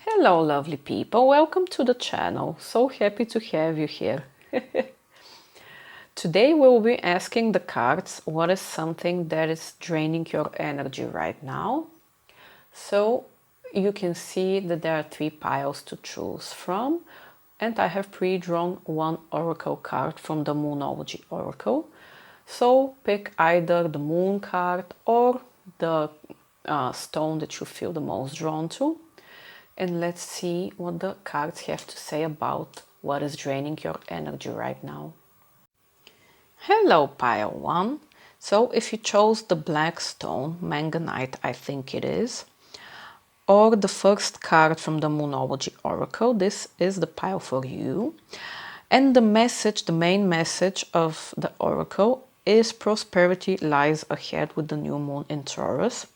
Hello lovely people, welcome to the channel. So happy to have you here. Today we'll be asking the cards what is something that is draining your energy right now. So you can see that there are 3 piles to choose from, and I have pre-drawn one oracle card from the Moonology Oracle. So pick either the moon card or the stone that you feel the most drawn to. And let's see what the cards have to say about what is draining your energy right now. Hello, pile 1. So if you chose the black stone, manganite I think it is, or the first card from the Moonology Oracle, this is the pile for you. And the message, the main message of the Oracle is prosperity lies ahead with the new moon in Taurus.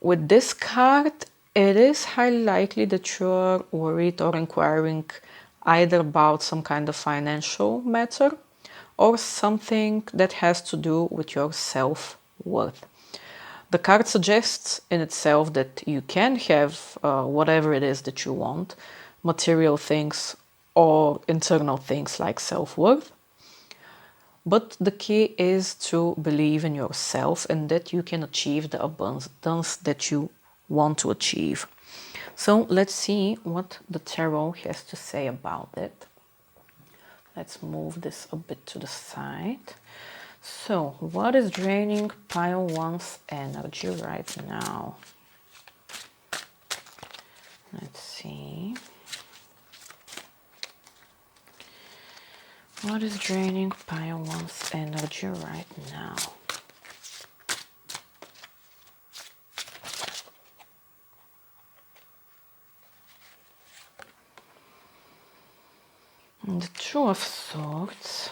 With this card, it is highly likely that you're worried or inquiring either about some kind of financial matter or something that has to do with your self-worth. The card suggests in itself that you can have whatever it is that you want, material things or internal things like self-worth. But the key is to believe in yourself and that you can achieve the abundance that you want to achieve. So let's see what the tarot has to say about it. Let's move this a bit to the side. So what is draining pile 1's energy right now? Let's see. What is draining pile 1's energy right now? The Two of Swords.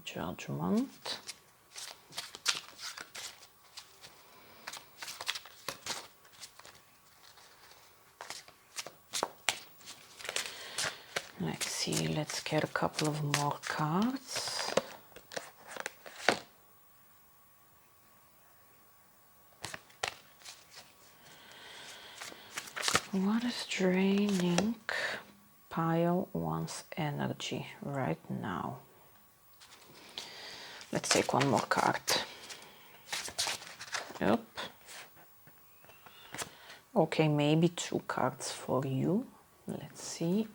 Judgment. Let's see, let's get a couple of more cards. What is draining pile 1's energy right now? Let's take one more card. Yep. Okay, maybe 2 cards for you. Let's see.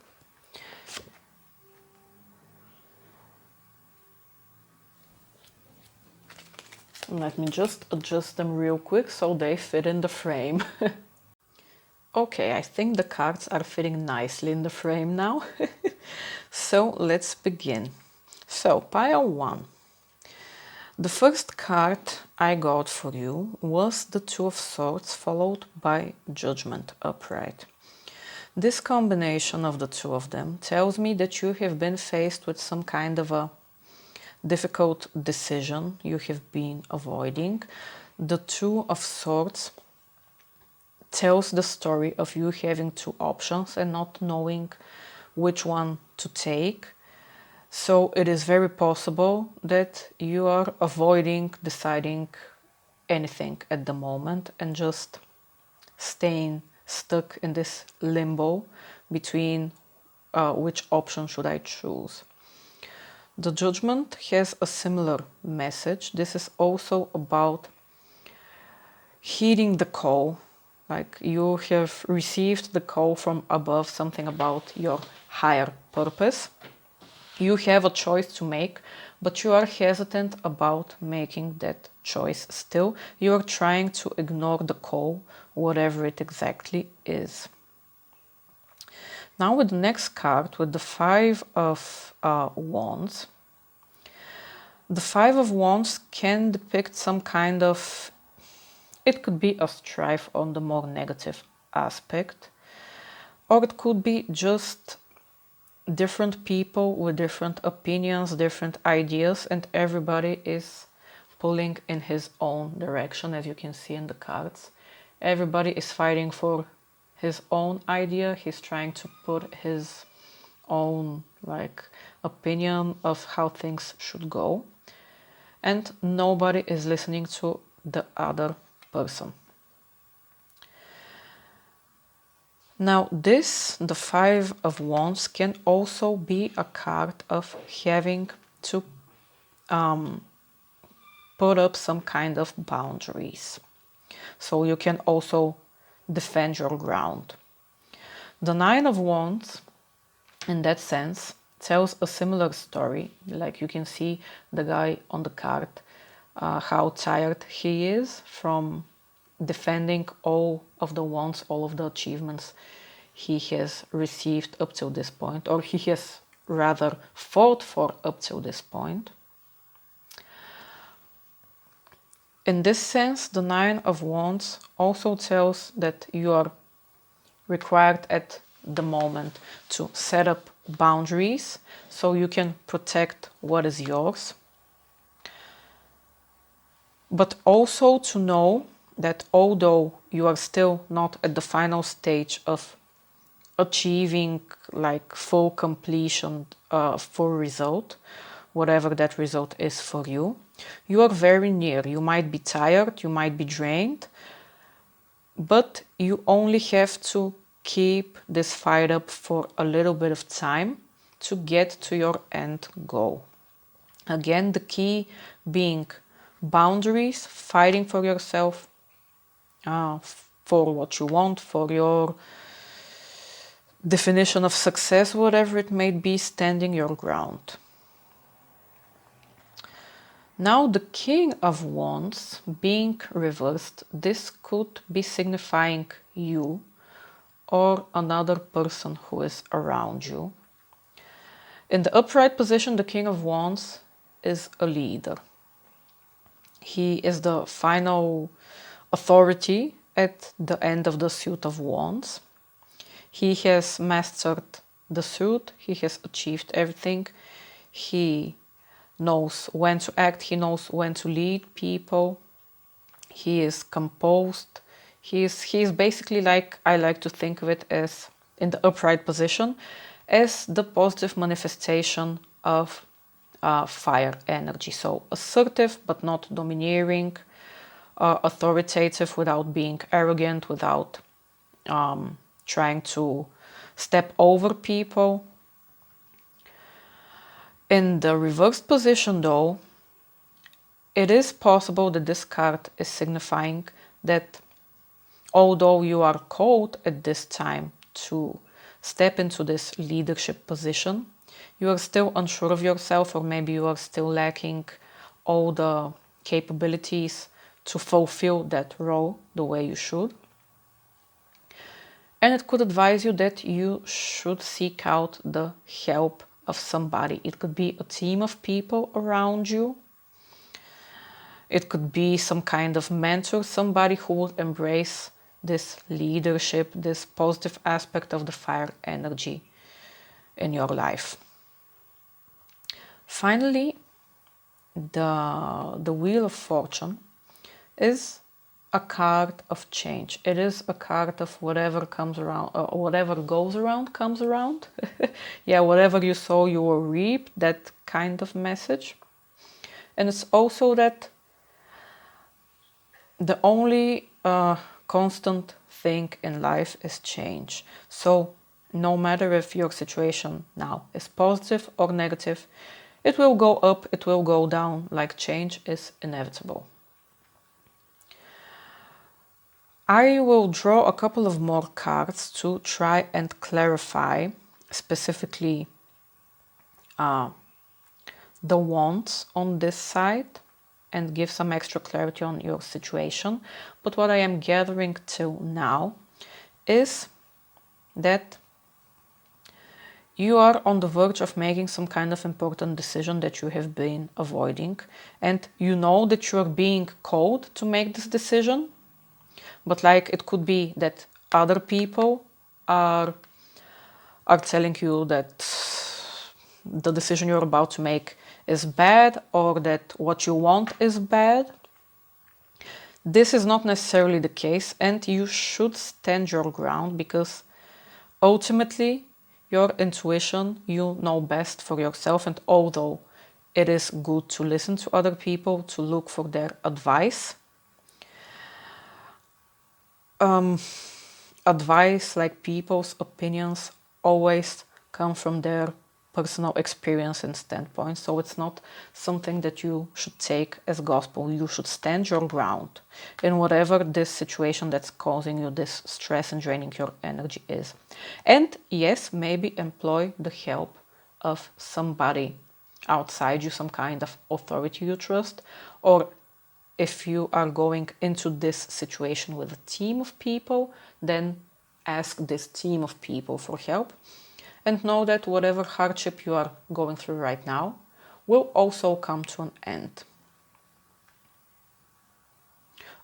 Let me just adjust them real quick so they fit in the frame. Okay, I think the cards are fitting nicely in the frame now. So let's begin. So pile 1. The first card I got for you was the Two of Swords followed by Judgment upright. This combination of the two of them tells me that you have been faced with some kind of a difficult decision you have been avoiding. The Two of Swords tells the story of you having 2 options and not knowing which one to take. So it is very possible that you are avoiding deciding anything at the moment and just staying stuck in this limbo between which option should I choose. The Judgment has a similar message. This is also about heeding the call, like you have received the call from above, something about your higher purpose. You have a choice to make, but you are hesitant about making that choice still. You are trying to ignore the call, whatever it exactly is. Now with the next card, with the Five of Wands. The Five of Wands can depict some kind of, it could be a strife on the more negative aspect, or it could be just different people with different opinions, different ideas, and everybody is pulling in his own direction, as you can see in the cards. Everybody is fighting for his own idea. He's trying to put his own opinion of how things should go. and nobody is listening to the other person. Now this, the Five of Wands, can also be a card of having to put up some kind of boundaries. So you can also defend your ground. The Nine of Wands, in that sense, tells a similar story. Like you can see the guy on the card, how tired he is from defending all of the wands, all of the achievements he has received up till this point, or he has rather fought for up till this point. In this sense, the Nine of Wands also tells that you are required at the moment to set up boundaries so you can protect what is yours, but also to know that although you are still not at the final stage of achieving like full completion, full result, whatever that result is for you, you are very near. You might be tired, you might be drained, but you only have to keep this fight up for a little bit of time to get to your end goal. Again, the key being boundaries, fighting for yourself, for what you want, for your definition of success, whatever it may be, standing your ground. Now the King of Wands being reversed, this could be signifying you or another person who is around you. In the upright position, the King of Wands is a leader. He is the final authority at the end of the suit of wands. He has mastered the suit, he has achieved everything. He knows when to act, he knows when to lead people. He is composed. He is basically, like, I like to think of it as, in the upright position, as the positive manifestation of fire energy. So assertive but not domineering, authoritative without being arrogant, without trying to step over people. In the reversed position though, it is possible that this card is signifying that although you are called at this time to step into this leadership position, you are still unsure of yourself, or maybe you are still lacking all the capabilities to fulfill that role the way you should. And it could advise you that you should seek out the help of somebody. It could be a team of people around you. It could be some kind of mentor, somebody who would embrace this leadership, this positive aspect of the fire energy in your life. Finally, the Wheel of Fortune is a card of change. It is a card of whatever comes around, or whatever goes around comes around. Yeah, whatever you sow, you will reap, that kind of message. And it's also that the only constant thing in life is change. So no matter if your situation now is positive or negative, it will go up, it will go down, like change is inevitable. I will draw a couple of more cards to try and clarify specifically the wands on this side and give some extra clarity on your situation. But what I am gathering till now is that you are on the verge of making some kind of important decision that you have been avoiding, and you know that you are being called to make this decision, but like it could be that other people are telling you that the decision you're about to make is bad, or that what you want is bad. This is not necessarily the case, and you should stand your ground, because ultimately your intuition, you know best for yourself. And although it is good to listen to other people, to look for their advice. Advice, like people's opinions, always come from their personal experience and standpoint. So it's not something that you should take as gospel. You should stand your ground in whatever this situation that's causing you this stress and draining your energy is. And yes, maybe employ the help of somebody outside you, some kind of authority you trust, or if you are going into this situation with a team of people, then ask this team of people for help. And know that whatever hardship you are going through right now will also come to an end.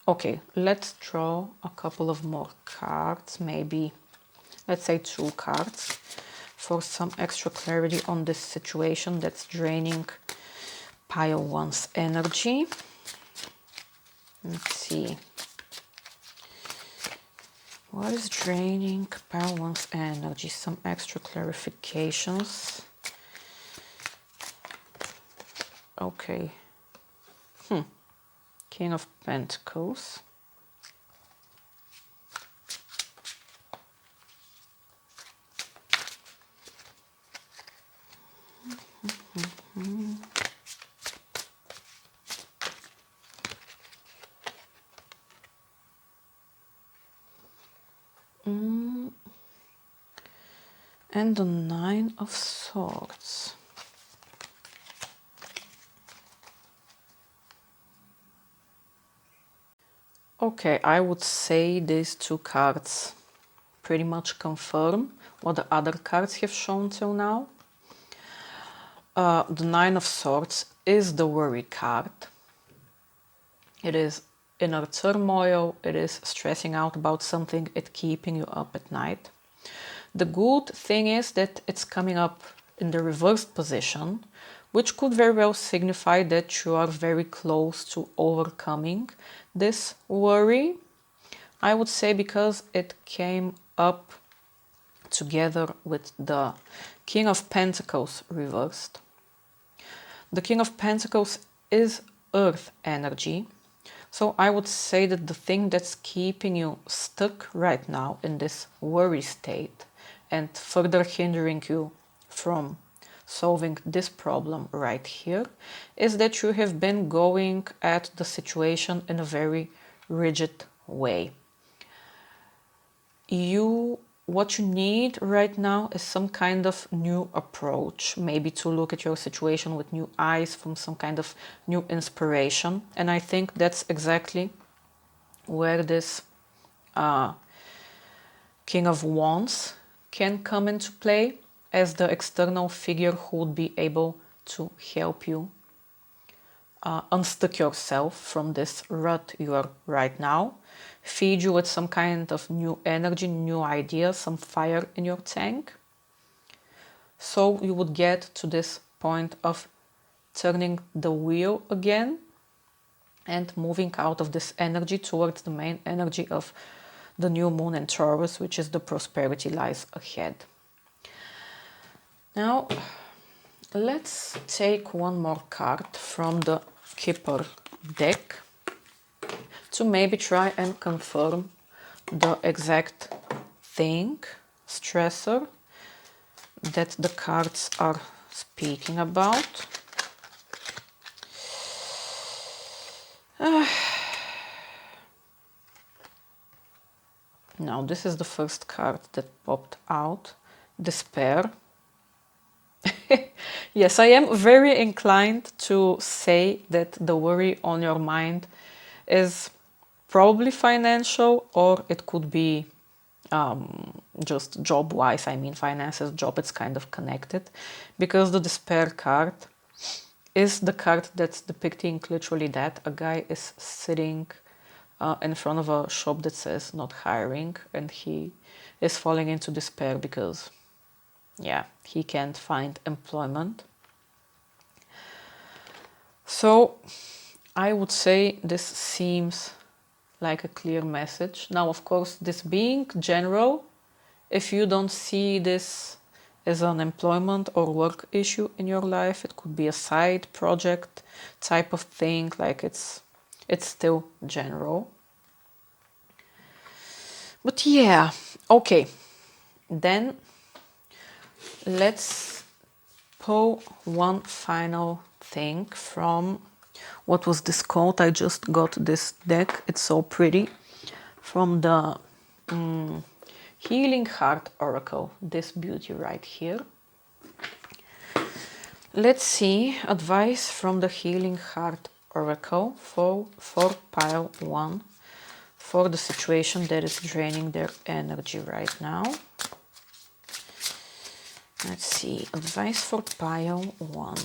Okay, let's draw a couple of more cards, maybe, let's say 2 cards, for some extra clarity on this situation that's draining pile 1's energy. Let's see. What is draining pile 1's energy? Some extra clarifications. Okay. King of Pentacles. And the 9 of Swords. Okay, I would say these 2 cards pretty much confirm what the other cards have shown till now. The 9 of Swords is the worry card. It is inner turmoil, it is stressing out about something, it's keeping you up at night. The good thing is that it's coming up in the reversed position, which could very well signify that you are very close to overcoming this worry. I would say because it came up together with the King of Pentacles reversed. The King of Pentacles is earth energy. So I would say that the thing that's keeping you stuck right now in this worry state and further hindering you from solving this problem right here is that you have been going at the situation in a very rigid way. What you need right now is some kind of new approach, maybe to look at your situation with new eyes, from some kind of new inspiration. And I think that's exactly where this King of Wands can come into play as the external figure who would be able to help you unstuck yourself from this rut you are right now, feed you with some kind of new energy, new ideas, some fire in your tank. So you would get to this point of turning the wheel again and moving out of this energy towards the main energy of the new moon in Taurus, which is the prosperity lies ahead. Now, let's take one more card from the Kipper deck to maybe try and confirm the exact thing, stressor, that the cards are speaking about. Now, this is the first card that popped out, despair. Yes, I am very inclined to say that the worry on your mind is probably financial, or it could be just job-wise. I mean, finances, job, it's kind of connected, because the despair card is the card that's depicting literally that. A guy is sitting in front of a shop that says not hiring, and he is falling into despair because, yeah, he can't find employment. So I would say this seems like a clear message. Now, of course, this being general, if you don't see this as an employment or work issue in your life. It could be a side project type of thing, like it's still general. But yeah, okay. Then let's pull one final thing from, what was this called? I just got this deck. It's so pretty. From the Healing Heart Oracle. This beauty right here. Let's see. Advice from the Healing Heart Oracle for pile 1 for the situation that is draining their energy right now. Let's see. Advice for pile 1.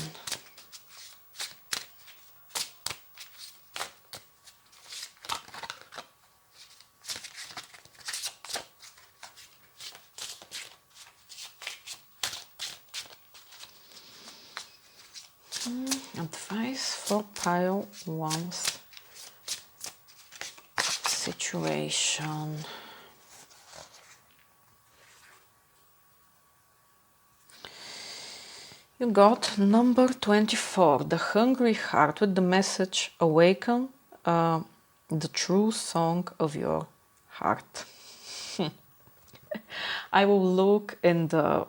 Advice for pile 1's situation. You got number 24, the hungry heart, with the message awaken the true song of your heart. I will look in the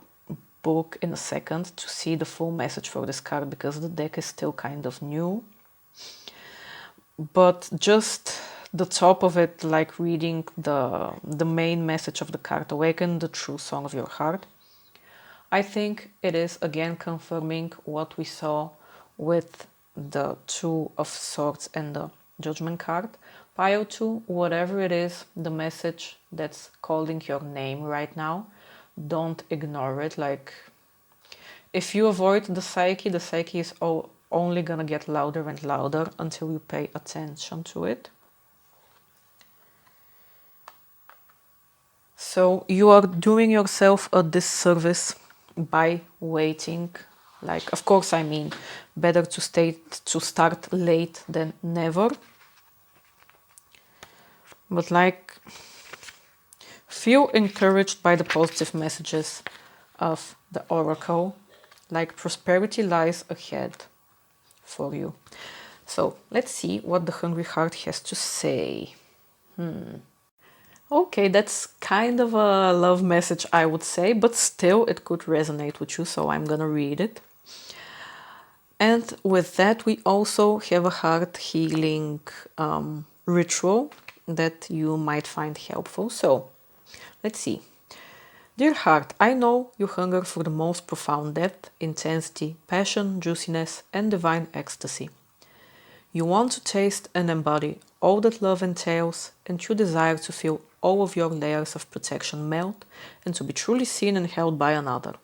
book in a second to see the full message for this card because the deck is still kind of new. But just the top of it, like reading the main message of the card, awaken the true song of your heart. I think it is again confirming what we saw with the Two of Swords and the Judgment card. Pile 2, whatever it is, the message that's calling your name right now, don't ignore it. Like, if you avoid the psyche is only gonna get louder and louder until you pay attention to it. So you are doing yourself a disservice by waiting. Like, of course, I mean, better to start late than never. But like, feel encouraged by the positive messages of the oracle. Like, prosperity lies ahead for you. So let's see what the hungry heart has to say. Okay, that's kind of a love message, I would say, but still it could resonate with you, so I'm gonna read it. And with that, we also have a heart healing ritual that you might find helpful. So let's see. Dear heart, I know you hunger for the most profound depth, intensity, passion, juiciness, and divine ecstasy. You want to taste and embody all that love entails, and you desire to feel all of your layers of protection melt and to be truly seen and held by another.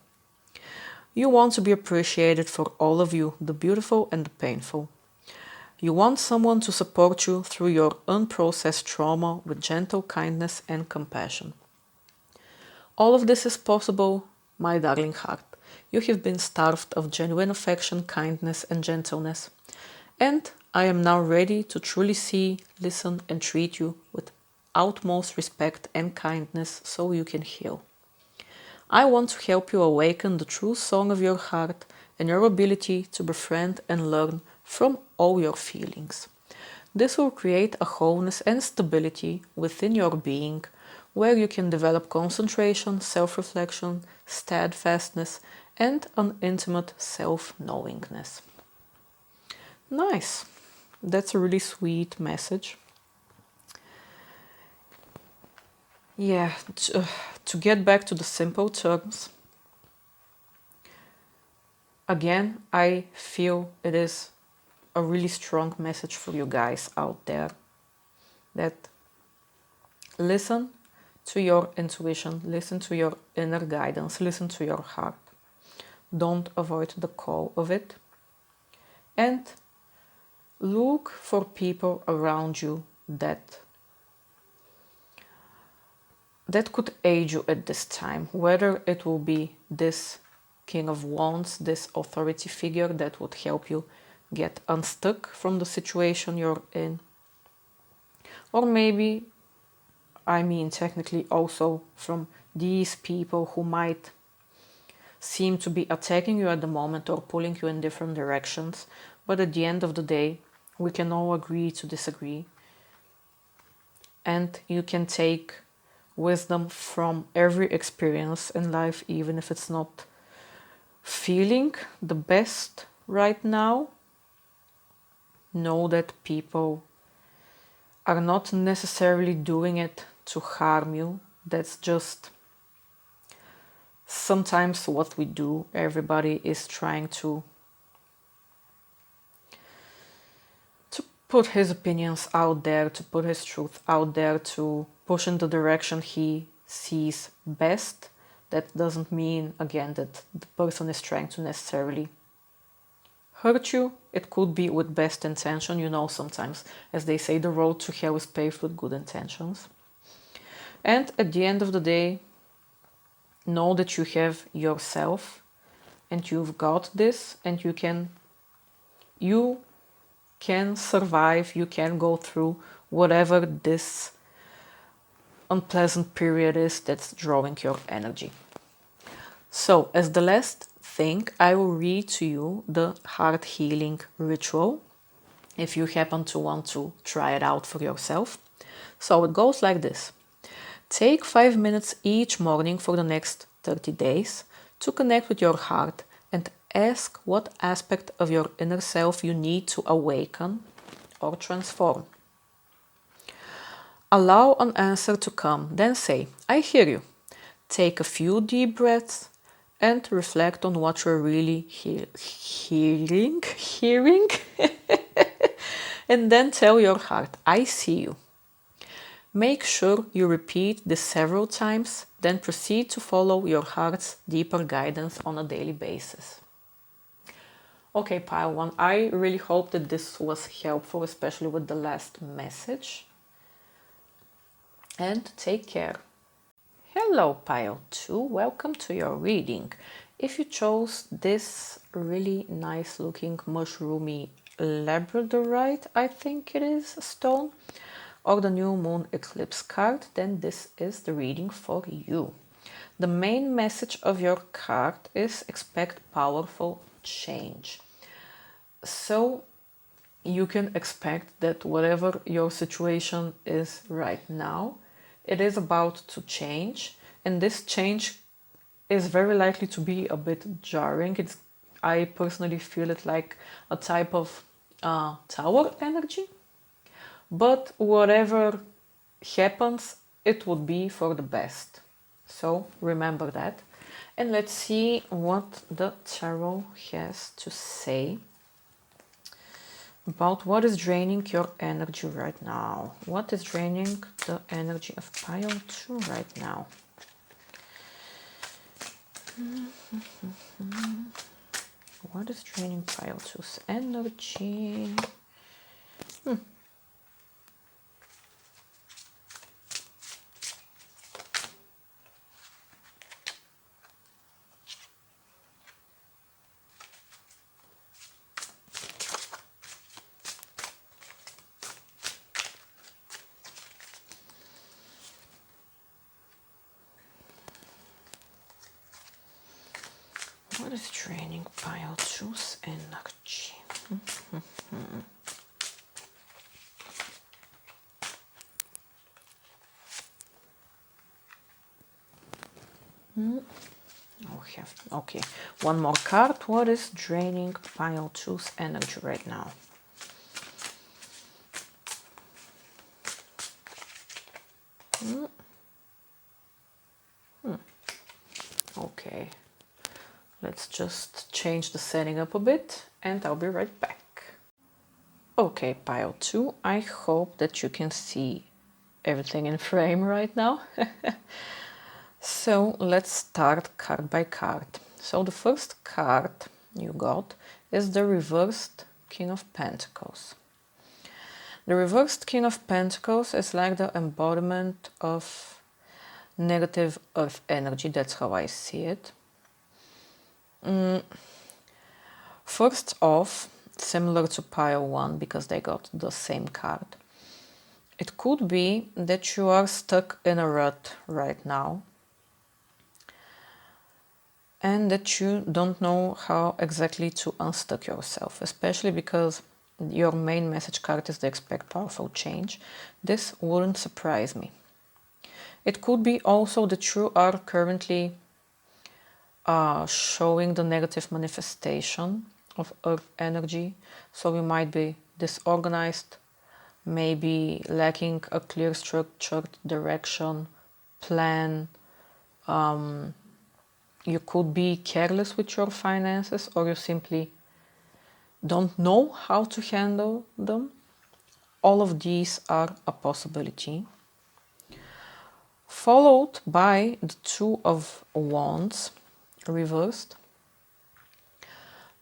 You want to be appreciated for all of you, the beautiful and the painful. You want someone to support you through your unprocessed trauma with gentle kindness and compassion. All of this is possible, my darling heart. You have been starved of genuine affection, kindness, and gentleness. And I am now ready to truly see, listen, and treat you with utmost respect and kindness so you can heal. I want to help you awaken the true song of your heart and your ability to befriend and learn from all your feelings. This will create a wholeness and stability within your being where you can develop concentration, self-reflection, steadfastness, and an intimate self-knowingness. Nice. That's a really sweet message. Yeah, to get back to the simple terms, again, I feel it is a really strong message for you guys out there that listen to your intuition, listen to your inner guidance, listen to your heart. Don't avoid the call of it. And look for people around you that could aid you at this time, whether it will be this King of Wands, this authority figure that would help you get unstuck from the situation you're in, or maybe, I mean technically also from these people who might seem to be attacking you at the moment or pulling you in different directions. But at the end of the day, we can all agree to disagree. And you can take wisdom from every experience in life, even if it's not feeling the best right now. Know that people are not necessarily doing it to harm you. That's just sometimes what we do. Everybody is trying to put his opinions out there, to put his truth out there, to push in the direction he sees best. That doesn't mean, again, that the person is trying to necessarily hurt you. It could be with best intention. You know, sometimes, as they say, the road to hell is paved with good intentions. And at the end of the day, know that you have yourself and you've got this, and you can survive, you can go through whatever this unpleasant period is that's drawing your energy. So, as the last thing, I will read to you the heart healing ritual, if you happen to want to try it out for yourself. So it goes like this. Take 5 minutes each morning for the next 30 days to connect with your heart and ask what aspect of your inner self you need to awaken or transform. Allow an answer to come, then say, I hear you. Take a few deep breaths and reflect on what you're really hearing. And then tell your heart, I see you. Make sure you repeat this several times, then proceed to follow your heart's deeper guidance on a daily basis. Okay, pile 1, I really hope that this was helpful, especially with the last message. And take care. Hello, pile 2, welcome to your reading. If you chose this really nice looking mushroomy labradorite, I think it is, stone, or the new moon eclipse card, then this is the reading for you. The main message of your card is expect powerful change. So you can expect that whatever your situation is right now, it is about to change, and this change is very likely to be a bit jarring. I personally feel it like a type of tower energy. But whatever happens, it would be for the best. So remember that. And let's see what the tarot has to say about what is draining your energy right now. What is draining the energy of pile 2 right now? What is draining pile 2's energy? What is draining pile 2's energy? Okay, one more card. What is draining pile 2's energy right now? Okay, let's just change the setting up a bit and I'll be right back. Okay, pile 2, I hope that you can see everything in frame right now. So let's start card by card. So the first card you got is the reversed King of Pentacles. The reversed King of Pentacles is like the embodiment of negative earth energy. That's how I see it. First off, similar to pile 1, because they got the same card, it could be that you are stuck in a rut right now. and that you don't know how exactly to unstuck yourself, especially because your main message card is the expect powerful change. This wouldn't surprise me. It could be also that you are currently showing the negative manifestation of earth energy, so you might be disorganized, maybe lacking a clear structured direction, plan. You could be careless with your finances, or you simply don't know how to handle them. All of these are a possibility. Followed by the Two of Wands reversed.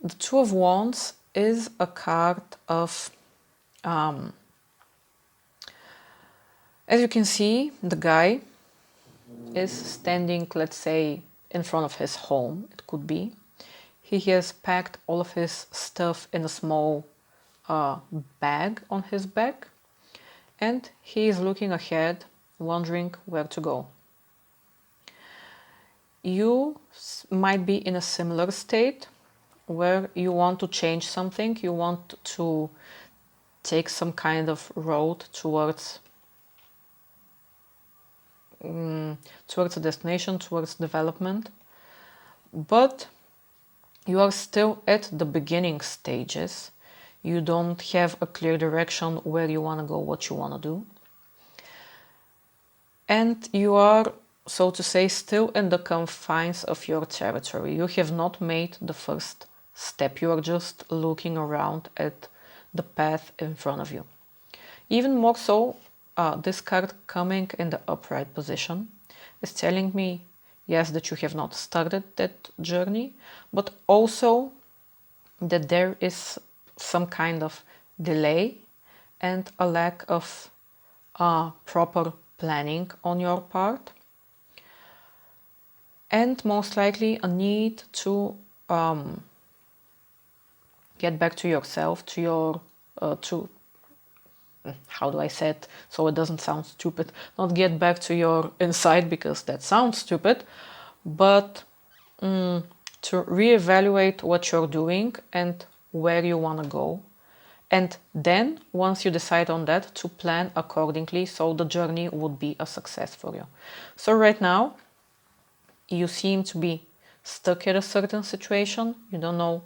The Two of Wands is a card of, as you can see, the guy is standing, let's say, in front of his home. It could be. He has packed all of his stuff in a small bag on his back, and he is looking ahead, wondering where to go. You might be in a similar state where you want to change something, you want to take some kind of road towards a destination, towards development, but you are still at the beginning stages. You don't have a clear direction where you want to go, what you want to do. And you are, so to say, still in the confines of your territory. You have not made the first step. You are just looking around at the path in front of you. Even more so, this card coming in the upright position is telling me, yes, that you have not started that journey, but also that there is some kind of delay and a lack of proper planning on your part, and most likely a need to get back to yourself, to your how do I say it so it doesn't sound stupid? Not get back to your inside, because that sounds stupid, but to reevaluate what you're doing and where you want to go. And then, once you decide on that, to plan accordingly so the journey would be a success for you. So right now, you seem to be stuck at a certain situation. You don't know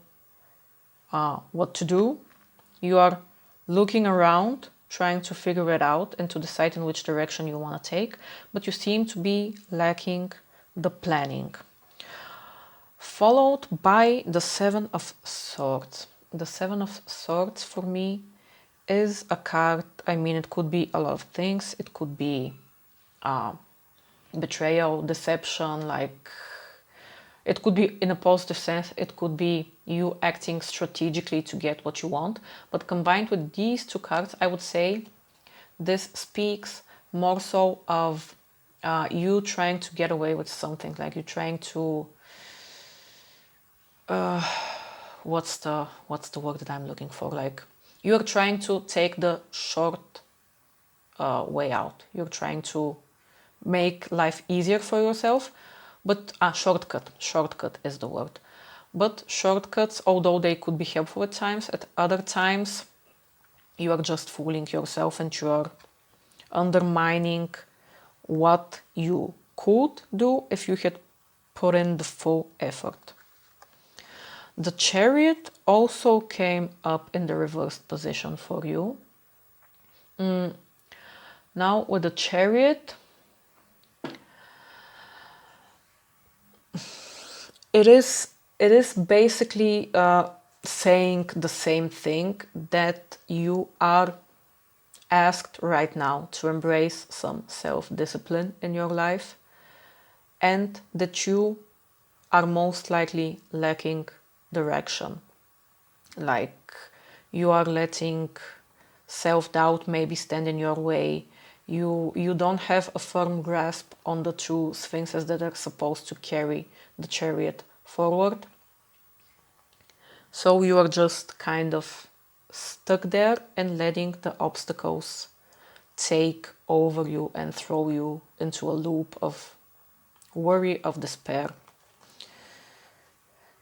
what to do. You are looking around, trying to figure it out and to decide in which direction you want to take, but you seem to be lacking the planning. Followed by the Seven of Swords. The Seven of Swords for me is a card, I mean, it could be a lot of things. It could be betrayal, deception, like it could be in a positive sense, it could be you acting strategically to get what you want. But combined with these two cards, I would say this speaks more so of you trying to get away with something, like you're trying to what's the word that I'm looking for? Like you're trying to take the short way out. You're trying to make life easier for yourself, but shortcut is the word. But shortcuts, although they could be helpful at times, at other times you are just fooling yourself and you are undermining what you could do if you had put in the full effort. The Chariot also came up in the reversed position for you. Now with the Chariot, it is basically saying the same thing, that you are asked right now to embrace some self-discipline in your life, and that you are most likely lacking direction. Like you are letting self-doubt maybe stand in your way. You don't have a firm grasp on the two sphinxes that are supposed to carry the Chariot forward. So you are just kind of stuck there and letting the obstacles take over you and throw you into a loop of worry, of despair.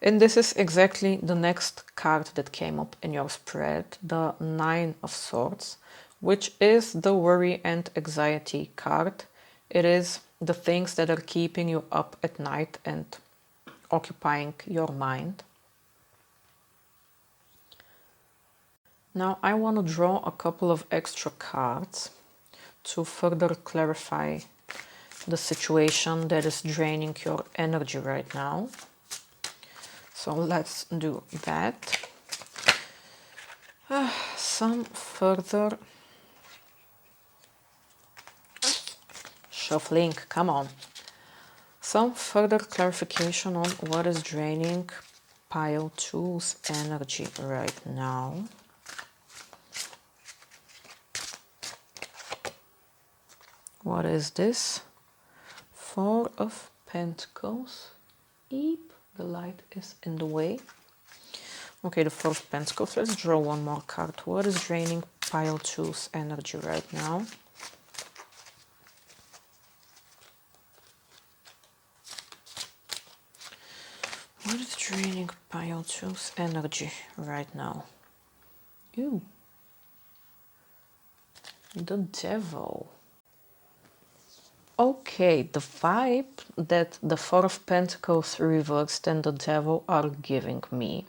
And this is exactly the next card that came up in your spread, the Nine of Swords, which is the worry and anxiety card. It is the things that are keeping you up at night and occupying your mind. Now I want to draw a couple of extra cards to further clarify the situation that is draining your energy right now. So let's do that. Some further shuffling, come on. Some further clarification on what is draining pile 2's energy right now. What is this? Four of Pentacles. Eep, the light is in the way. Okay, the Four of Pentacles. Let's draw one more card. What is draining pile 2's energy right now? What is draining pile 2's energy right now? Ew. The Devil. Okay, the vibe that the Four of Pentacles reversed and the Devil are giving me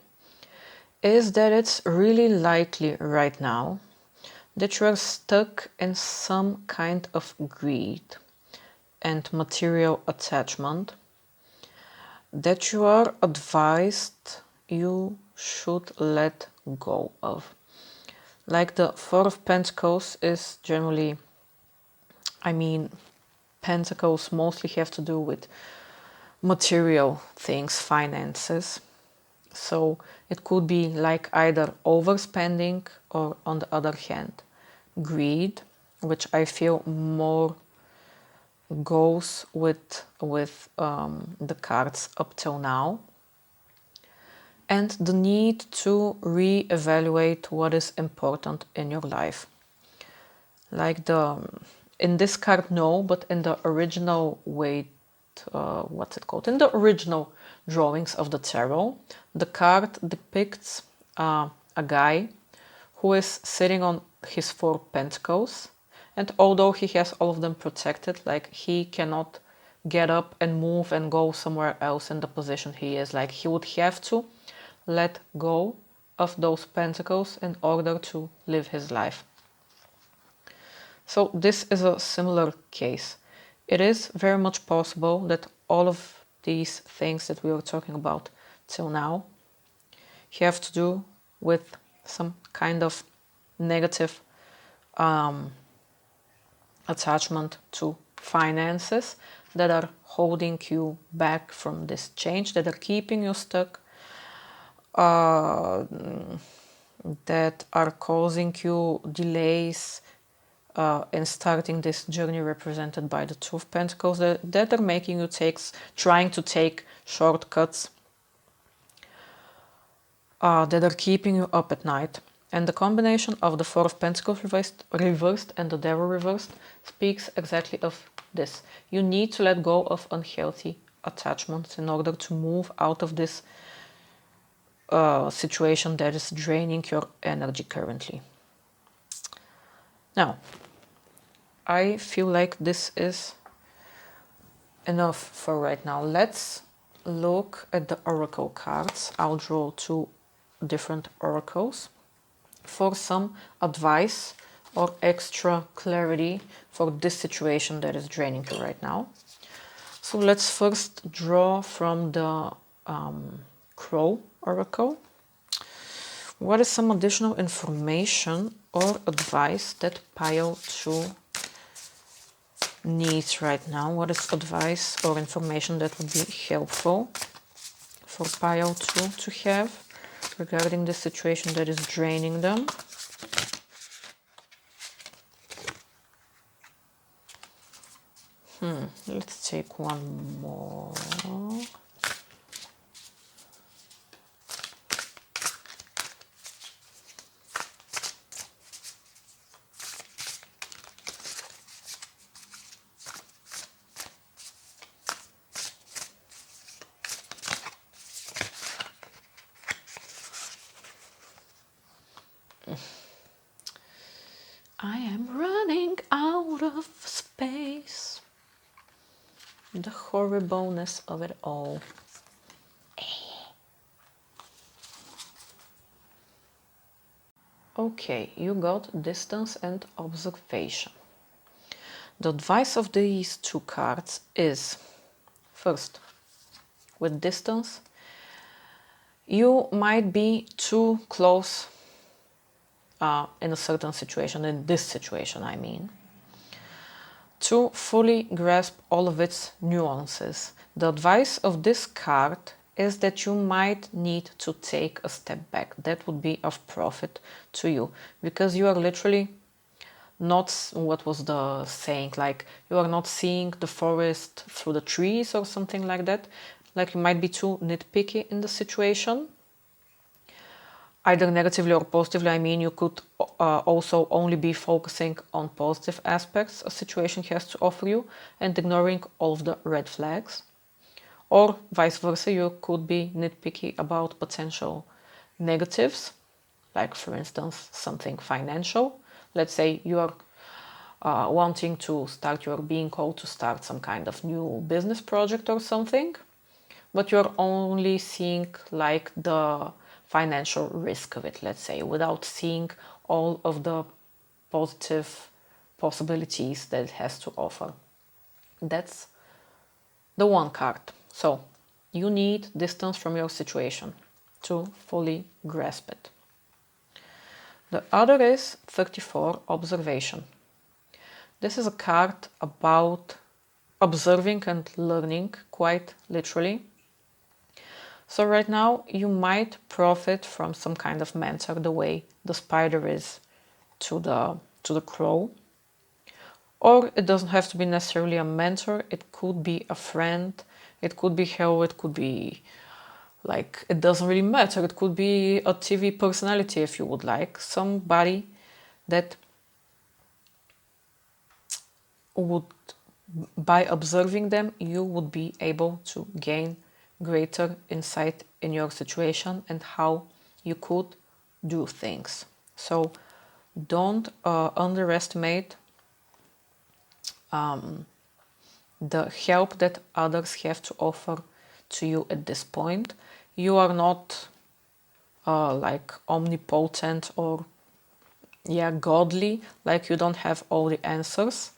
is that it's really likely right now that you are stuck in some kind of greed and material attachment that you are advised you should let go of. Like the Four of Pentacles is generally, I mean, Pentacles mostly have to do with material things, finances. So it could be like either overspending or, on the other hand, greed, which I feel more goes with the cards up till now. And the need to re-evaluate what is important in your life. Like in this card, no, but in the original way, what's it called? In the original drawings of the tarot, the card depicts a guy who is sitting on his Four Pentacles, and although he has all of them protected, like he cannot get up and move and go somewhere else in the position he is, like he would have to let go of those pentacles in order to live his life. So this is a similar case. It is very much possible that all of these things that we were talking about till now have to do with some kind of negative attachment to finances that are holding you back from this change, that are keeping you stuck, that are causing you delays in starting this journey represented by the Two of Pentacles, that are making you trying to take shortcuts, that are keeping you up at night. And the combination of the Four of Pentacles reversed and the Devil reversed speaks exactly of this. You need to let go of unhealthy attachments in order to move out of this situation that is draining your energy currently. Now, I feel like this is enough for right now. Let's look at the oracle cards. I'll draw 2 different oracles for some advice or extra clarity for this situation that is draining you right now. So let's first draw from the Crow oracle. What is some additional information or advice that pile 2 needs right now? What is advice or information that would be helpful for pile 2 to have regarding the situation that is draining them? Let's take one more. am running out of space. The horribleness of it all. Okay, you got distance and observation. The advice of these two cards is, first, with distance, you might be too close in a certain situation, in this situation I mean, to fully grasp all of its nuances. The advice of this card is that you might need to take a step back. That would be of profit to you, because you are literally not, what was the saying, like you are not seeing the forest through the trees or something like that. Like you might be too nitpicky in the situation, either negatively or positively. I mean, you could also only be focusing on positive aspects a situation has to offer you and ignoring all of the red flags. Or vice versa, you could be nitpicky about potential negatives, like for instance, something financial. Let's say you are wanting to start, you are being called to start some kind of new business project or something, but you're only seeing like the financial risk of it, let's say, without seeing all of the positive possibilities that it has to offer. That's the one card. So you need distance from your situation to fully grasp it. The other is 34, observation. This is a card about observing and learning, quite literally. So right now you might profit from some kind of mentor, the way the spider is to the crow. Or it doesn't have to be necessarily a mentor, it could be a friend, it could be hell, it could be like, it doesn't really matter, it could be a TV personality if you would like, somebody that would, by observing them, you would be able to gain greater insight in your situation and how you could do things. So don't underestimate the help that others have to offer to you at this point. You are not like omnipotent or godly, like you don't have all the answers.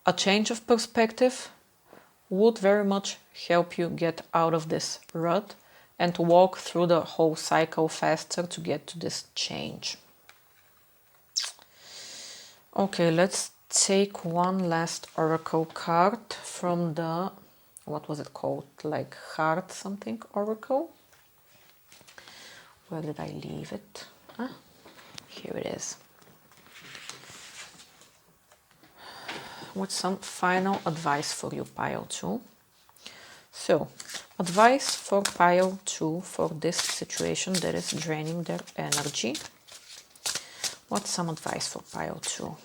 A change of perspective would very much help you get out of this rut and to walk through the whole cycle faster to get to this change. Okay, let's take one last oracle card from the, what was it called, like heart something oracle. Where did I leave it? Ah, here it is. With some final advice for you, pile 2. So, advice for pile 2 for this situation that is draining their energy. What's some advice for pile 2?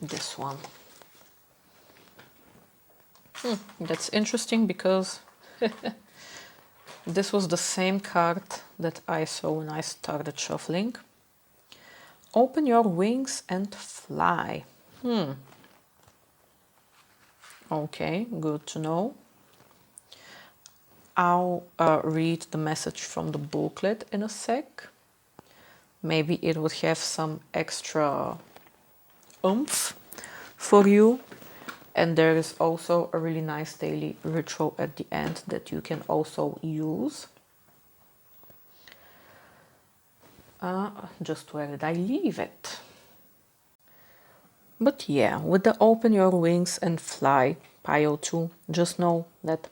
This one. That's interesting because this was the same card that I saw when I started shuffling. Open your wings and fly. Okay, good to know. I'll read the message from the booklet in a sec. Maybe it would have some extra oomph for you. And there is also a really nice daily ritual at the end that you can also use. Just where did I leave it? But yeah, with the open your wings and fly, pile 2, just know that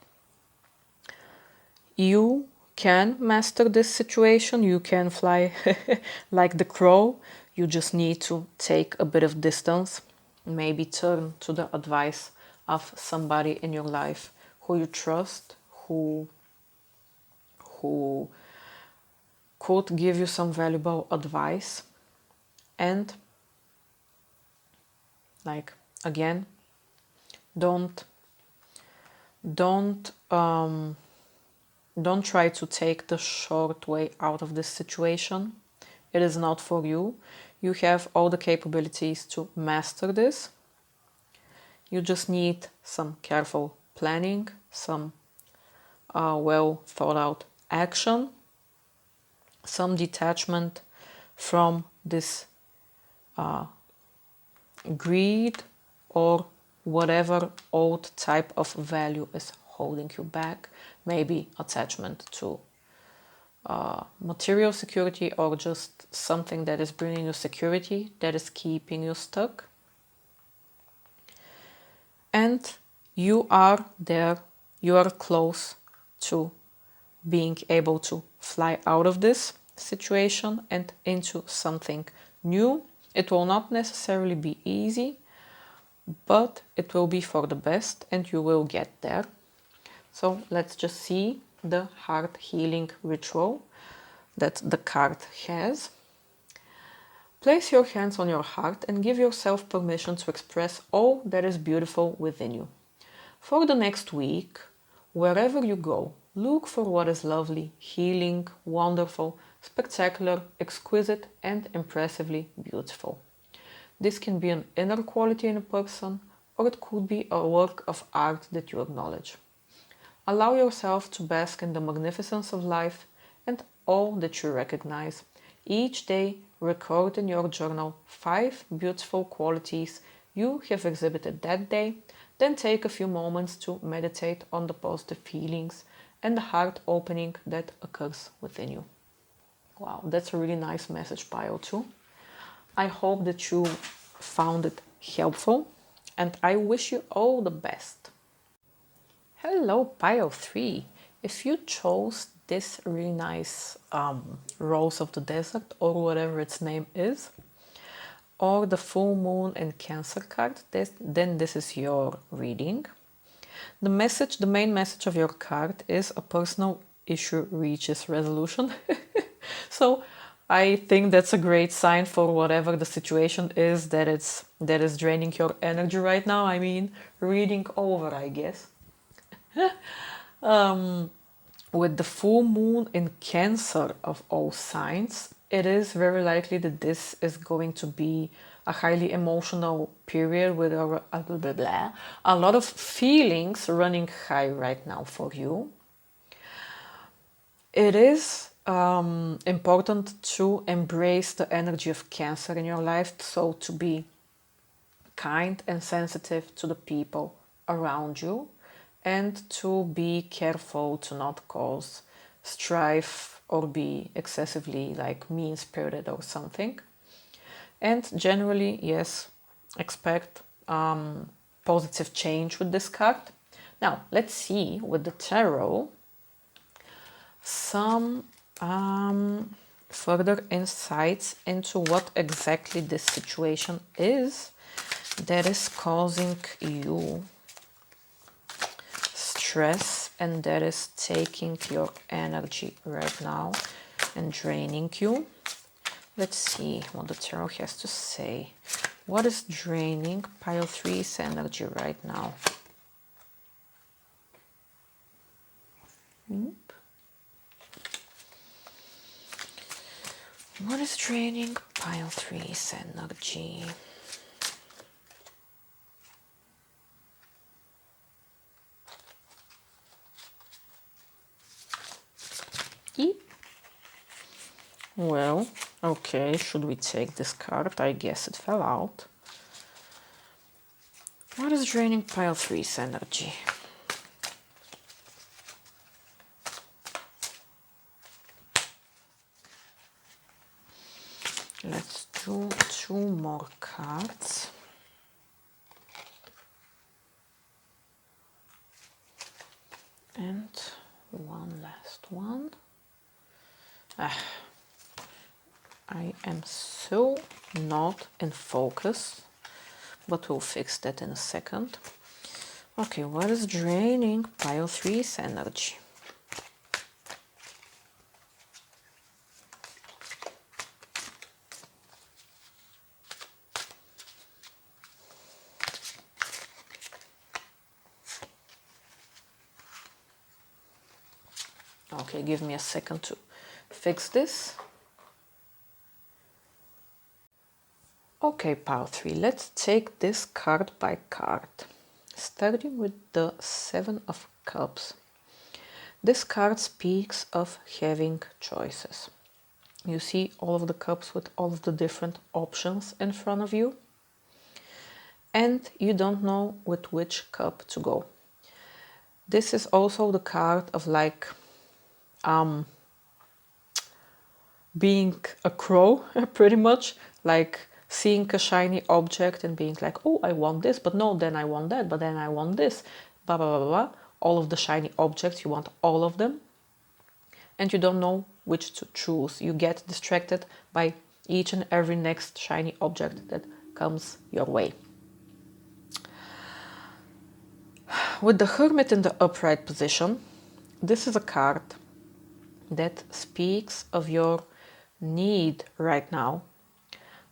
you can master this situation. You can fly like the crow. You just need to take a bit of distance. maybe turn to the advice of somebody in your life who you trust, who could give you some valuable advice. And like, again, don't try to take the short way out of this situation. It is not for you. You have all the capabilities to master this. You just need some careful planning, some well thought out action, some detachment from this greed or whatever old type of value is holding you back. Maybe attachment to material security, or just something that is bringing you security, that is keeping you stuck. And you are there, you are close to being able to fly out of this situation and into something new. It will not necessarily be easy, but it will be for the best and you will get there. So let's just see the heart healing ritual that the card has. Place your hands on your heart and give yourself permission to express all that is beautiful within you. For the next week, wherever you go, look for what is lovely, healing, wonderful, spectacular, exquisite, and impressively beautiful. This can be an inner quality in a person, or it could be a work of art that you acknowledge. Allow yourself to bask in the magnificence of life and all that you recognize. Each day, record in your journal 5 beautiful qualities you have exhibited that day. Then take a few moments to meditate on the positive feelings and the heart opening that occurs within you. Wow, that's a really nice message, Pile 2. I hope that you found it helpful and I wish you all the best. Hello, Pile 3. If you chose this really nice Rose of the Desert, or whatever its name is, or the full moon and Cancer card, then this is your reading. The main message of your card is a personal issue reaches resolution. So I think that's a great sign for whatever the situation is that is draining your energy right now. I mean, reading over, I guess. With the full moon in Cancer of all signs, it is very likely that this is going to be a highly emotional period with a lot of feelings running high right now for you. It is important to embrace the energy of Cancer in your life, so to be kind and sensitive to the people around you, and to be careful to not cause strife or be excessively like mean-spirited or something. And generally, yes, expect positive change with this card. Now, let's see with the tarot some further insights into what exactly this situation is that is causing you stress and that is taking your energy right now and draining you. Let's see what the tarot has to say. What is draining Pile 3's energy right now? What is draining Pile 3's energy? Well, okay, should we take this card? I guess it fell out. What is draining Pile 3's energy? Let's do 2 more cards. And one last one. I am so not in focus but we'll fix that in a second. Okay, what is draining pile 3's energy? Okay, give me a second to fix this. Okay, pile 3, let's take this card by card. Starting with the 7 of Cups. This card speaks of having choices. You see all of the cups with all of the different options in front of you. And you don't know with which cup to go. This is also the card of like being a crow, pretty much. Like seeing a shiny object and being like, oh, I want this, but no, then I want that, but then I want this, blah, blah, blah, blah. All of the shiny objects, you want all of them. And you don't know which to choose. You get distracted by each and every next shiny object that comes your way. With the Hermit in the upright position, this is a card that speaks of your need right now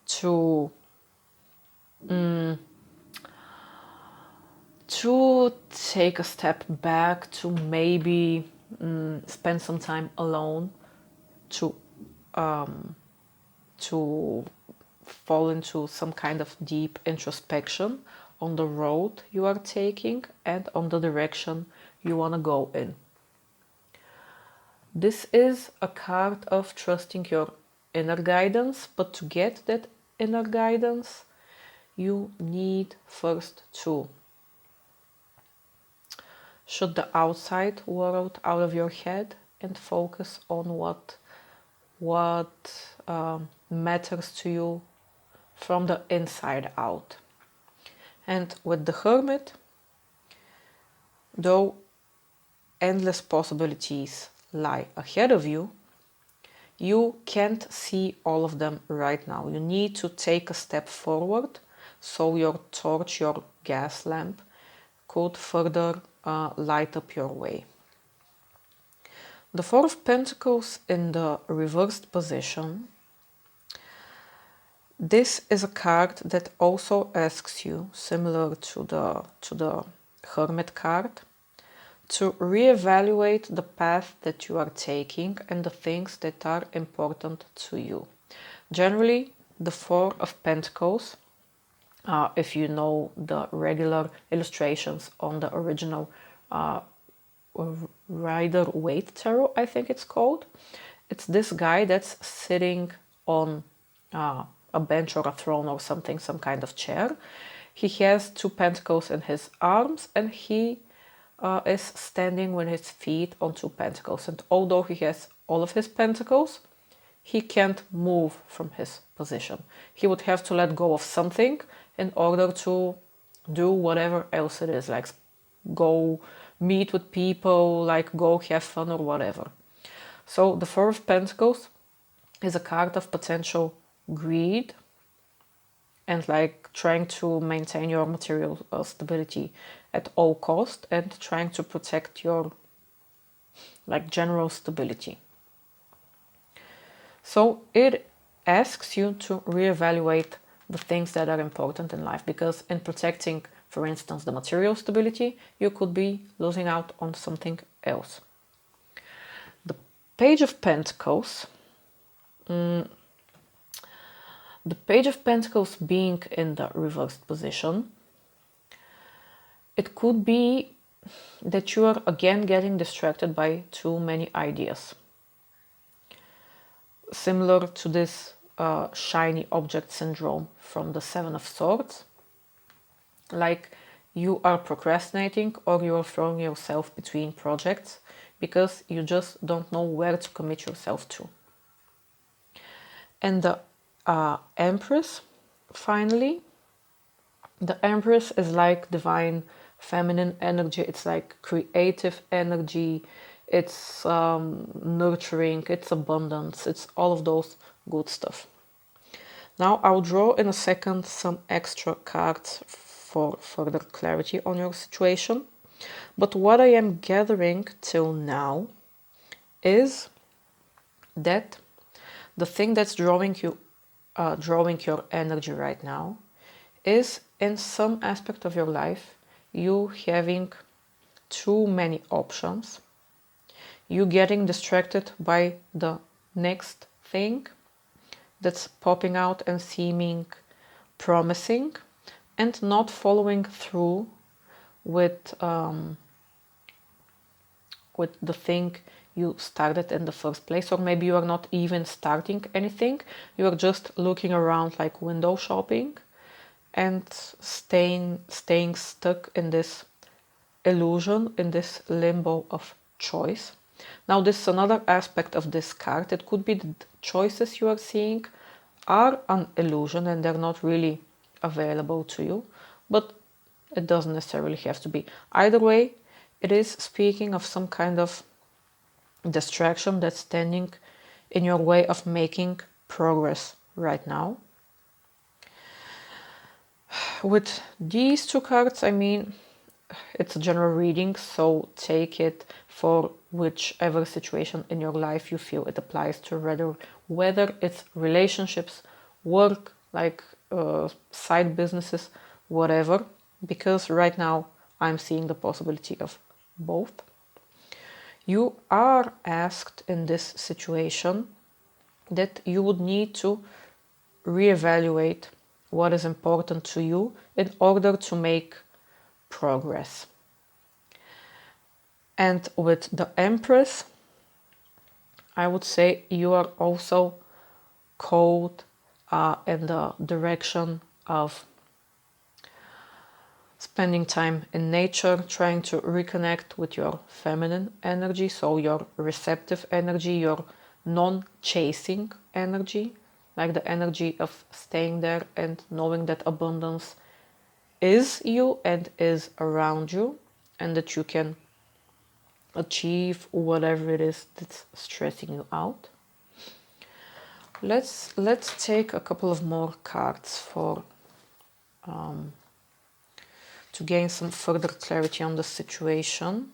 to take a step back, to maybe spend some time alone, to fall into some kind of deep introspection on the road you are taking and on the direction you want to go in. This is a card of trusting your inner guidance, but to get that inner guidance, you need first to shut the outside world out of your head and focus on what matters to you from the inside out. And with the Hermit, though endless possibilities lie ahead of you, you can't see all of them right now. You need to take a step forward so your torch, your gas lamp, could further light up your way. The Four of Pentacles in the reversed position. This is a card that also asks you, similar to the Hermit card, to reevaluate the path that you are taking and the things that are important to you. Generally, the Four of Pentacles, if you know the regular illustrations on the original Rider-Waite Tarot, I think it's called. It's this guy that's sitting on a bench or a throne or something, some kind of chair. He has 2 pentacles in his arms and he is standing with his feet on 2 pentacles. And although he has all of his pentacles, he can't move from his position. He would have to let go of something in order to do whatever else it is, like go meet with people, like go have fun or whatever. So the Four of Pentacles is a card of potential greed and like trying to maintain your material stability at all cost and trying to protect your like general stability. So it asks you to reevaluate the things that are important in life, because in protecting, for instance, the material stability, you could be losing out on something else. The Page of Pentacles, the Page of Pentacles being in the reversed position, it could be that you are again getting distracted by too many ideas. Similar to this shiny object syndrome from the Seven of Swords. Like you are procrastinating or you are throwing yourself between projects because you just don't know where to commit yourself to. And the Empress, finally. The Empress is like divine feminine energy. It's like creative energy. It's nurturing. It's abundance. It's all of those good stuff. Now I'll draw in a second some extra cards for further clarity on your situation. But what I am gathering till now is that the thing that's drawing your energy right now is, in some aspect of your life, you having too many options, you getting distracted by the next thing that's popping out and seeming promising, and not following through with the thing you started in the first place. Or maybe you are not even starting anything, you are just looking around like window shopping and staying stuck in this illusion, in this limbo of choice. Now this is another aspect of this card. It could be that choices you are seeing are an illusion and they're not really available to you, but it doesn't necessarily have to be. Either way, it is speaking of some kind of distraction that's standing in your way of making progress right now. With these two cards, I mean, it's a general reading, so take it for whichever situation in your life you feel it applies to, whether it's relationships, work, like side businesses, whatever, because right now I'm seeing the possibility of both. You are asked in this situation that you would need to reevaluate what is important to you in order to make progress. And with the Empress, I would say you are also called in the direction of spending time in nature, trying to reconnect with your feminine energy, so your receptive energy, your non-chasing energy, like the energy of staying there and knowing that abundance is you and is around you, and that you can achieve whatever it is that's stressing you out. Let's take a couple of more cards for to gain some further clarity on the situation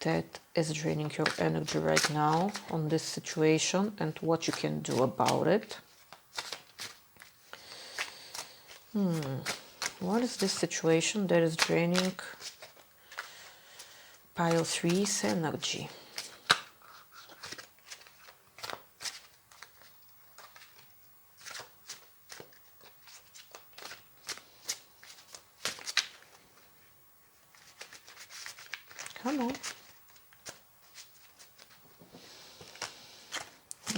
that is draining your energy right now, on this situation, and what you can do about it. What is this situation that is draining pile 3's energy? Come on.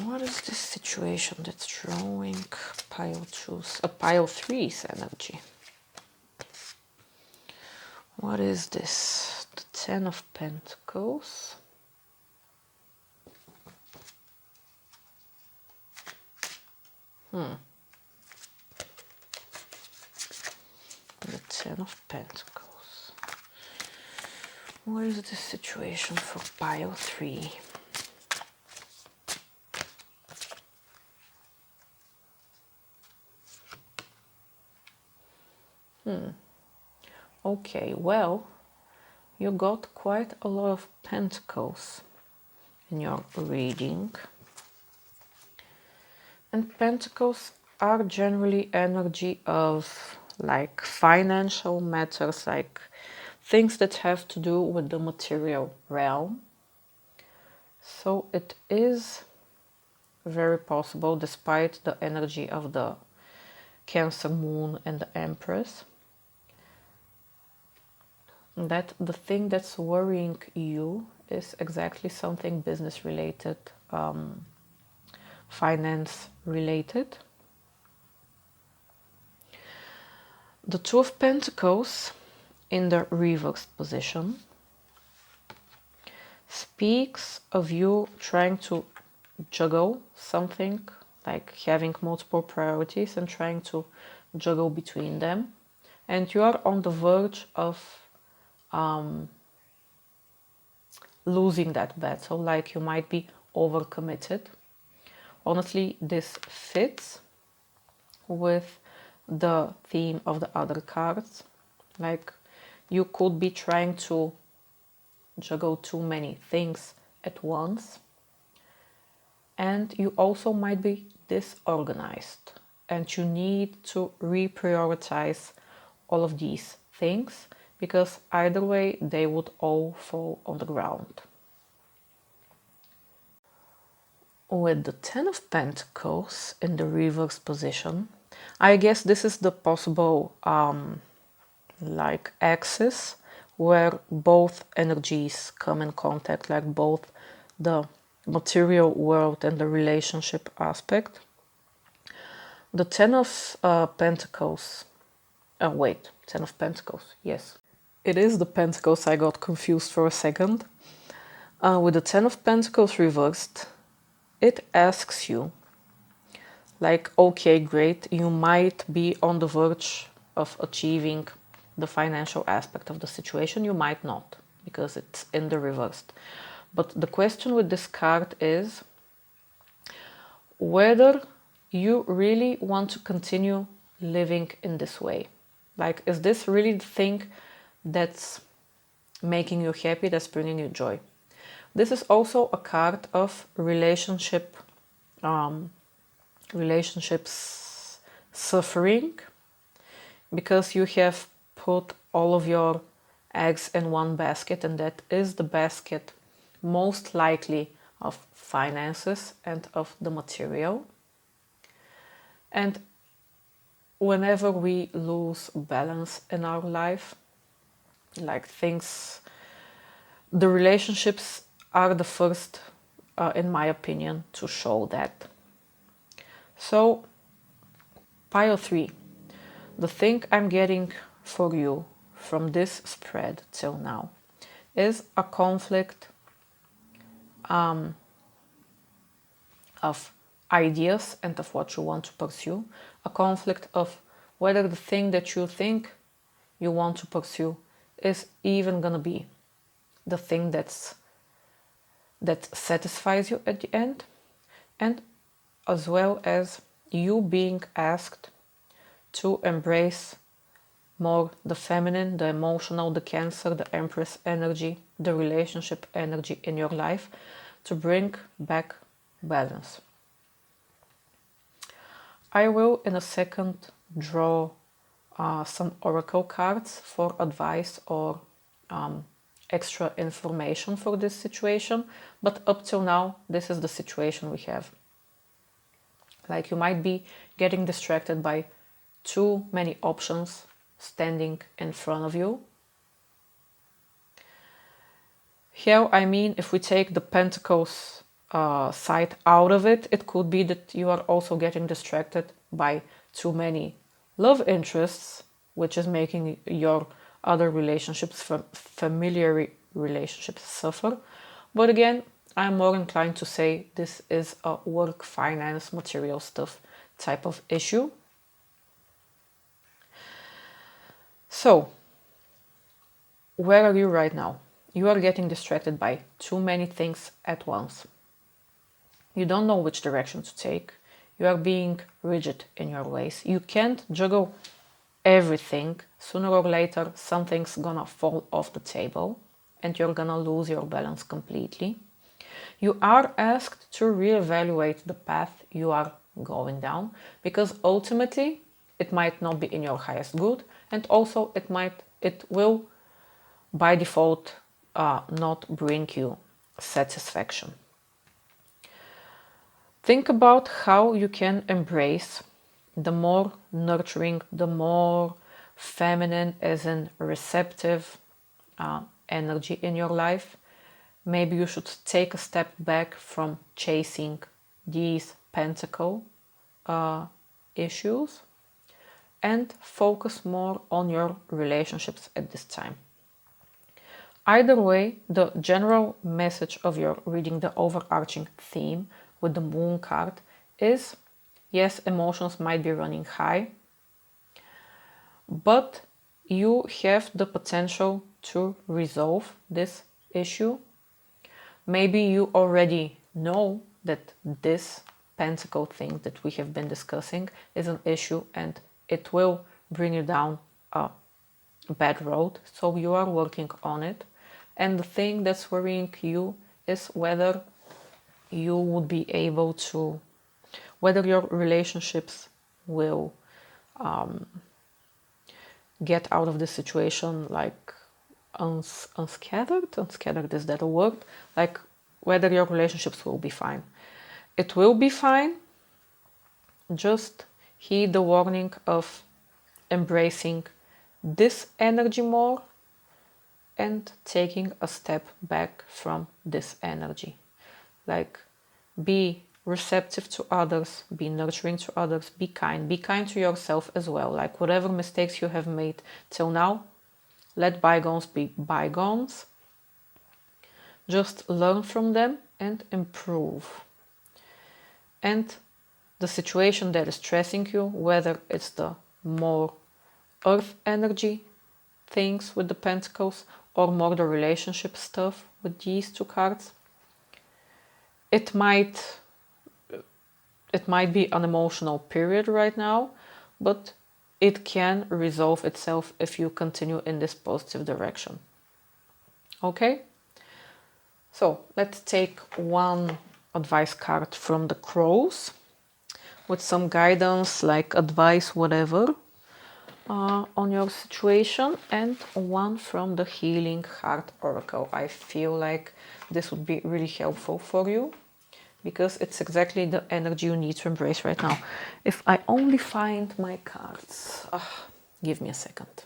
What is this situation that's drawing pile 3's energy? What is this? The 10 of Pentacles. The 10 of Pentacles. What is the situation for pile 3? Okay, well, you got quite a lot of pentacles in your reading. And pentacles are generally energy of like financial matters, like things that have to do with the material realm. So it is very possible, despite the energy of the Cancer Moon and the Empress, that the thing that's worrying you is exactly something business related, finance related. The Two of Pentacles in the reversed position speaks of you trying to juggle something, like having multiple priorities and trying to juggle between them, and you are on the verge of losing that battle, like you might be overcommitted, honestly, this fits with the theme of the other cards. Like, you could be trying to juggle too many things at once, and you also might be disorganized and you need to reprioritize all of these things, because either way they would all fall on the ground. With the Ten of Pentacles in the reverse position, I guess this is the possible like axis where both energies come in contact, like both the material world and the relationship aspect. The Ten of Pentacles, Ten of Pentacles, yes. It is the Pentacles, I got confused for a second. With the Ten of Pentacles reversed, it asks you, like, okay, great, you might be on the verge of achieving the financial aspect of the situation, you might not, because it's in the reversed. But the question with this card is whether you really want to continue living in this way. Like, is this really the thing that's making you happy, that's bringing you joy? This is also a card of relationships suffering, because you have put all of your eggs in one basket, and that is the basket most likely of finances and of the material. And whenever we lose balance in our life, like things, the relationships are the first, in my opinion, to show that. So, pile 3. The thing I'm getting for you from this spread till now is a conflict of ideas and of what you want to pursue, a conflict of whether the thing that you think you want to pursue is even gonna be the thing that satisfies you at the end, and as well as you being asked to embrace more the feminine, the emotional, the Cancer, the Empress energy, the relationship energy in your life, to bring back balance. I will in a second draw some oracle cards for advice or extra information for this situation, but up till now this is the situation we have. Like, you might be getting distracted by too many options standing in front of you. Here, I mean, if we take the Pentacles side out of it, it could be that you are also getting distracted by too many love interests, which is making your other relationships, familiar relationships, suffer. But again, I'm more inclined to say this is a work, finance, material stuff type of issue. So, where are you right now? You are getting distracted by too many things at once. You don't know which direction to take. You are being rigid in your ways. You can't juggle everything. Sooner or later, something's gonna fall off the table and you're gonna lose your balance completely. You are asked to reevaluate the path you are going down, because ultimately it might not be in your highest good, and also it will by default not bring you satisfaction. Think about how you can embrace the more nurturing, the more feminine, as in receptive energy in your life. Maybe you should take a step back from chasing these pentacle issues and focus more on your relationships at this time. Either way, the general message of your reading, the overarching theme with the Moon card is, yes, emotions might be running high, but you have the potential to resolve this issue. Maybe you already know that this pentacle thing that we have been discussing is an issue, and it will bring you down a bad road. So you are working on it. And the thing that's worrying you is whether you would be able to, whether your relationships will get out of this situation like unscattered. Unscattered, is that a word? Like whether your relationships will be fine. It will be fine. Just heed the warning of embracing this energy more and taking a step back from this energy. Like, be receptive to others, be nurturing to others, be kind to yourself as well. Like, whatever mistakes you have made till now, let bygones be bygones. Just learn from them and improve. And the situation that is stressing you, whether it's the more earth energy things with the pentacles or more the relationship stuff with these two cards, it might be an emotional period right now, but it can resolve itself if you continue in this positive direction. Okay? So let's take one advice card from the crows with some guidance, like advice, whatever, on your situation, and one from the Healing Heart Oracle. I feel like this would be really helpful for you because it's exactly the energy you need to embrace right now. If I only find my cards. Give me a second.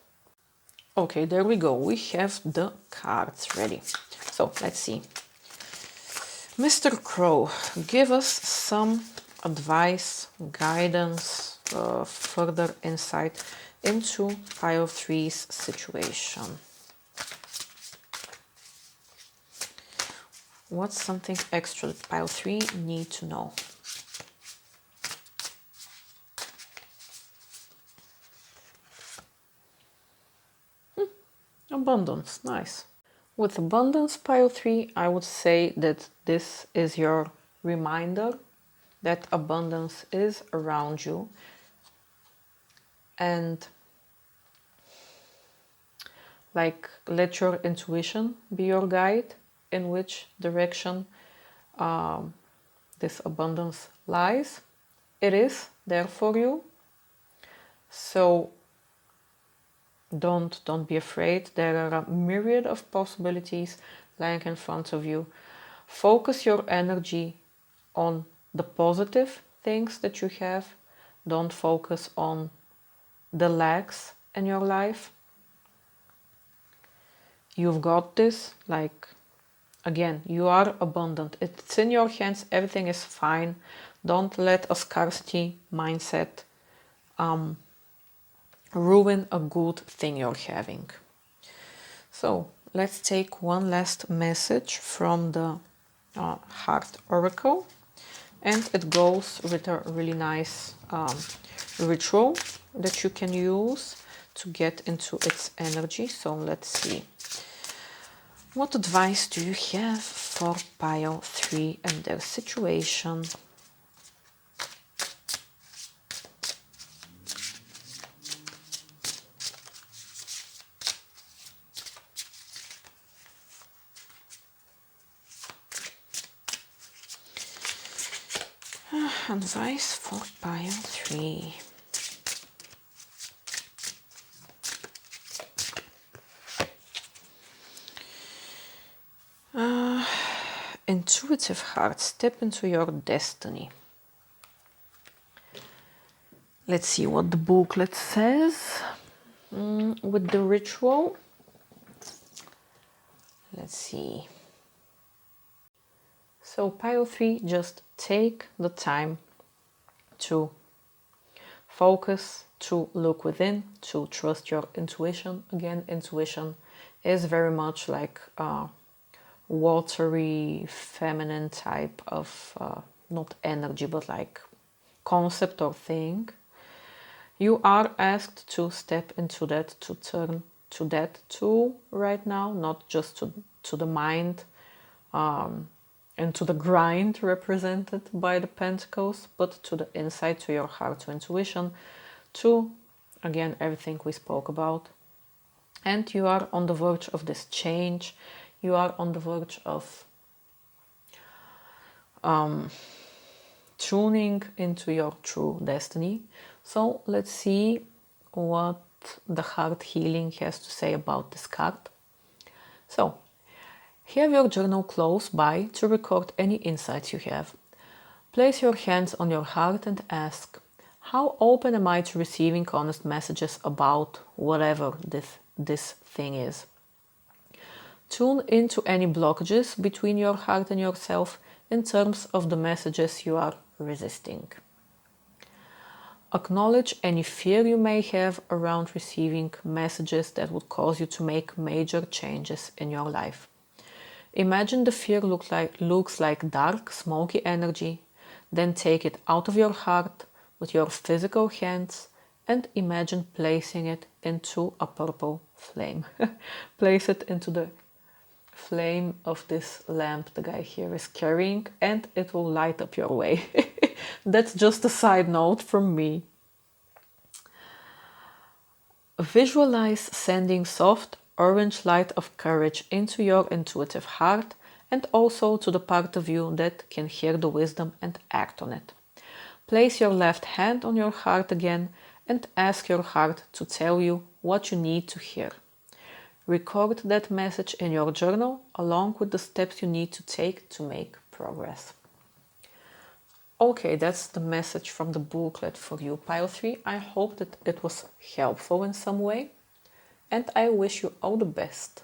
Okay, there we go. We have the cards ready. So let's see. Mr. Crow, give us some advice, guidance, further insight into pile 3's situation. What's something extra that pile 3 need to know? Abundance, nice. With abundance, pile 3, I would say that this is your reminder that abundance is around you. And like, let your intuition be your guide in which direction this abundance lies. It is there for you. So don't be afraid. There are a myriad of possibilities lying in front of you. Focus your energy on the positive things that you have. Don't focus on the lacks in your life. You've got this. Like, again, you are abundant. It's in your hands. Everything is fine. Don't let a scarcity mindset ruin a good thing you're having. So let's take one last message from the Heart Oracle, and it goes with a really nice ritual that you can use to get into its energy. So let's see. What advice do you have for pile 3 and their situation? Advice for pile 3. Intuitive heart, step into your destiny. Let's see what the booklet says with the ritual. Let's see. So pile 3, just take the time to focus, to look within, to trust your intuition. Again, intuition is very much like a watery, feminine type of, not energy, but like concept or thing. You are asked to step into that, to turn to that too right now, not just to the mind, and to the grind represented by the pentacles, but to the insight, to your heart, to intuition, to, again, everything we spoke about. And you are on the verge of this change. You are on the verge of tuning into your true destiny. So let's see what the heart healing has to say about this card. So have your journal close by to record any insights you have. Place your hands on your heart and ask, how open am I to receiving honest messages about whatever this thing is? Tune into any blockages between your heart and yourself in terms of the messages you are resisting. Acknowledge any fear you may have around receiving messages that would cause you to make major changes in your life. Imagine the fear looks like dark, smoky energy. Then take it out of your heart with your physical hands and imagine placing it into a purple flame. Place it into the flame of this lamp the guy here is carrying, and it will light up your way. That's just a side note from me. Visualize sending soft orange light of courage into your intuitive heart, and also to the part of you that can hear the wisdom and act on it. Place your left hand on your heart again and ask your heart to tell you what you need to hear. Record that message in your journal along with the steps you need to take to make progress. Okay, that's the message from the booklet for you, Pile 3. I hope that it was helpful in some way, and I wish you all the best.